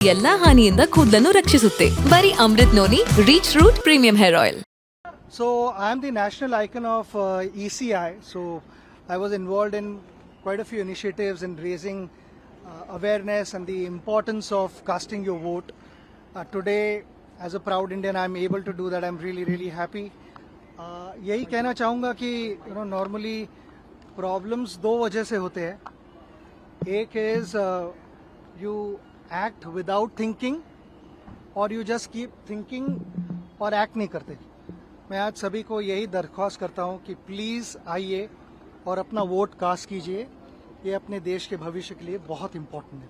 ಎಲ್ಲಾ ಹಾನಿಯಿಂದ ಕೂದಲನ್ನು ರಕ್ಷಿಸುತ್ತೆ. ಬರೀ Amrut noni reach root premium hair oil. So I am the national icon of ECI. So I was involved in quite a few initiatives in raising awareness and the importance of casting your vote. Today, as a proud Indian, I am able to do that. I am really happy. यही कहना चाहूँगा कि normally problems दो वजह से होते हैं. एक is you act without thinking or you just keep thinking और act नहीं करते. मैं आज सभी को यही दरख्वास्त करता हूं कि प्लीज़ आइए और अपना वोट कास्ट कीजिए. ये अपने देश के भविष्य के लिए बहुत इम्पोर्टेंट है.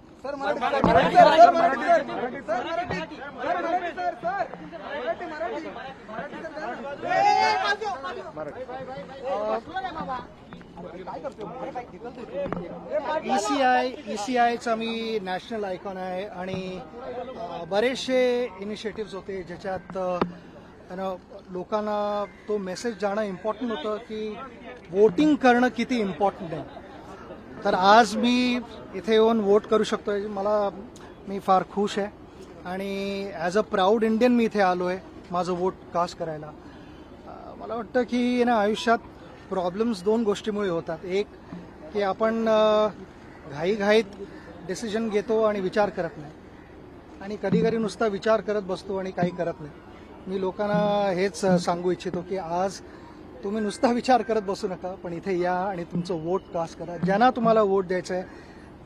ECIचा मी नॅशनल आयकॉन आहे आणि बरेचसे इनिशिएटिव्स होते ज्याच्यात लोकांना तो मेसेज जाणं इम्पॉर्टंट होतं की वोटिंग करणं किती इम्पॉर्टंट आहे. तर आज मी इथे येऊन वोट करू शकतोय. मी फार खुश आहे आणि ॲज अ प्राऊड इंडियन मी इथे आलो आहे माझं वोट कास्ट करायला. मला वाटतं की आयुष्यात प्रॉब्लेम्स दोन गोष्टीमुळे होतात. एक की आपण घाईघाईत डिसिजन घेतो आणि विचार करत नाही आणि कधी कधी नुसता विचार करत बसतो आणि काही करत नाही. मी लोकांना हेच सांगू इच्छितो की आज तुम्ही नुसता विचार करत बसू नका, पण इथे या आणि तुमचं वोट कास्ट करा. ज्यांना तुम्हाला वोट द्यायचं आहे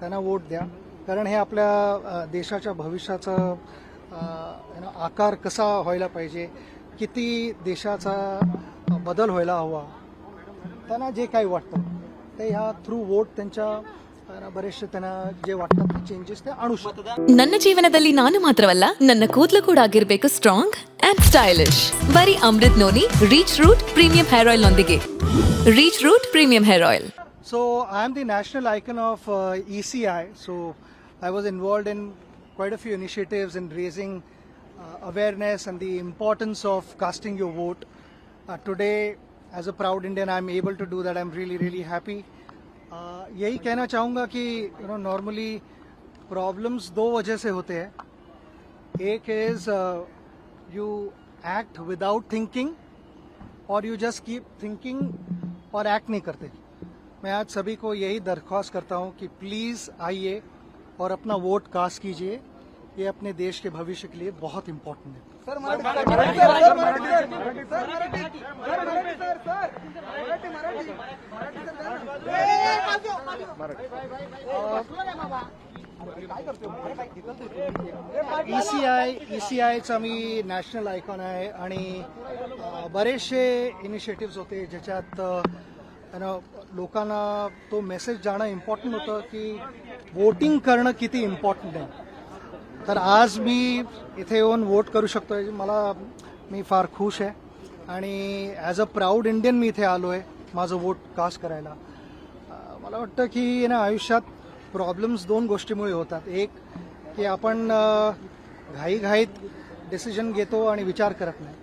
त्यांना वोट द्या, कारण हे आपल्या देशाच्या भविष्याचा आकार कसा व्हायला पाहिजे, किती देशाचा बदल व्हायला हवा, त्यांना जे काही वाटतं ते ह्या थ्रू वोट त्यांच्या बरेचसे त्यांना जे वाटतात चेंजेस ते आणू शकतात. ನನ್ನ ಜೀವನದಲ್ಲಿ ನಾನು ಮಾತ್ರವಲ್ಲ, ನನ್ನ ಕೂದಲು ಕೂಡ ಆಗಿರಬೇಕು ಸ್ಟ್ರಾಂಗ್ ಅಂಡ್ ಸ್ಟೈಲಿಶ್. ಬರೀ Amrut noni reach root premium hair oil ನೊಂದಿಗೆ. Reach root premium hair oil. So I am the national icon of ECI. So I was involved in quite a few initiatives in raising awareness and the importance of casting your vote. Today, as a proud Indian, I am able to do that. I am really happy. यही कहना चाहूँगा कि normally problems दो वजह से होते हैं. एक is you act without thinking और you just keep thinking और एक्ट नहीं करते. मैं आज सभी को यही दरख्वास्त करता हूँ कि प्लीज़ आइए और अपना वोट कास्ट कीजिए. ये अपने देश के भविष्य के लिए बहुत इम्पोर्टेंट है. ECIचा मी नॅशनल आयकॉन आहे आणि बरेचसे इनिशिएटिव्स होते ज्याच्यात लोकांना तो मेसेज जाणं इम्पॉर्टंट होतं की वोटिंग करणं किती इम्पॉर्टंट आहे. तर आज मी इथे येऊन वोट करू शकतोय. मी फार खुश आहे आणि ॲज अ प्राऊड इंडियन मी इथे आलो आहे माझं वोट कास्ट करायला. मला वाटतं की आयुष्यात प्रॉब्लेम्स दोन गोष्टीमुळे होतात. एक की आपण घाईघाईत डिसिजन घेतो आणि विचार करत नाही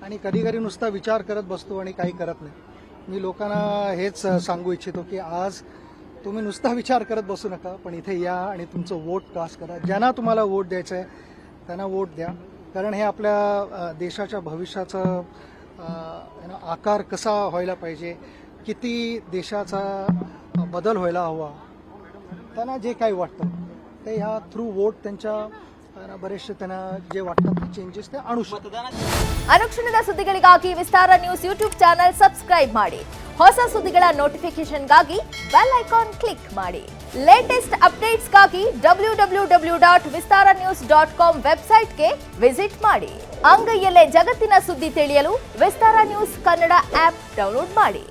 आणि कधी कधी नुसता विचार करत बसतो आणि काही करत नाही. मी लोकांना हेच सांगू इच्छितो की आज तुम्ही नुसता विचार करत बसू नका, पण इथे या आणि तुमचं वोट कास्ट करा. ज्यांना तुम्हाला वोट द्यायचं आहे त्यांना वोट द्या, कारण हे आपल्या देशाच्या भविष्याचा आकार कसा व्हायला पाहिजे, किती देशाचा बदल व्हायला हवा, त्यांना जे काही वाटतं ते ह्या थ्रू वोट त्यांच्या बरेचसे त्यांना जे वाटतात चेंजेस ते आणू शकतात. ಅನುಕ್ಷಣದ ಸುದ್ದಿಗಳಿಗಾಗಿ ವಿಸ್ತಾರ ನ್ಯೂಸ್ ಯೂಟ್ಯೂಬ್ ಚಾನೆಲ್ ಸಬ್ಸ್ಕ್ರೈಬ್ ಮಾಡಿ. ಹೊಸ ಸುದ್ದಿಗಳ ನೋಟಿಫಿಕೇಶನ್ಗಾಗಿ ಬೆಲ್ ಐಕಾನ್ ಕ್ಲಿಕ್ ಮಾಡಿ. ಲೇಟೆಸ್ಟ್ ಅಪ್ಡೇಟ್ಸ್ಗಾಗಿ www.vistaranews.com ವೆಬ್ಸೈಟ್ಗೆ ವಿಸಿಟ್ ಮಾಡಿ. ಅಂಗೈಯಲ್ಲೇ ಜಗತ್ತಿನ ಸುದ್ದಿ ತಿಳಿಯಲು ವಿಸ್ತಾರ ನ್ಯೂಸ್ ಕನ್ನಡ ಆಪ್ ಡೌನ್ಲೋಡ್ ಮಾಡಿ.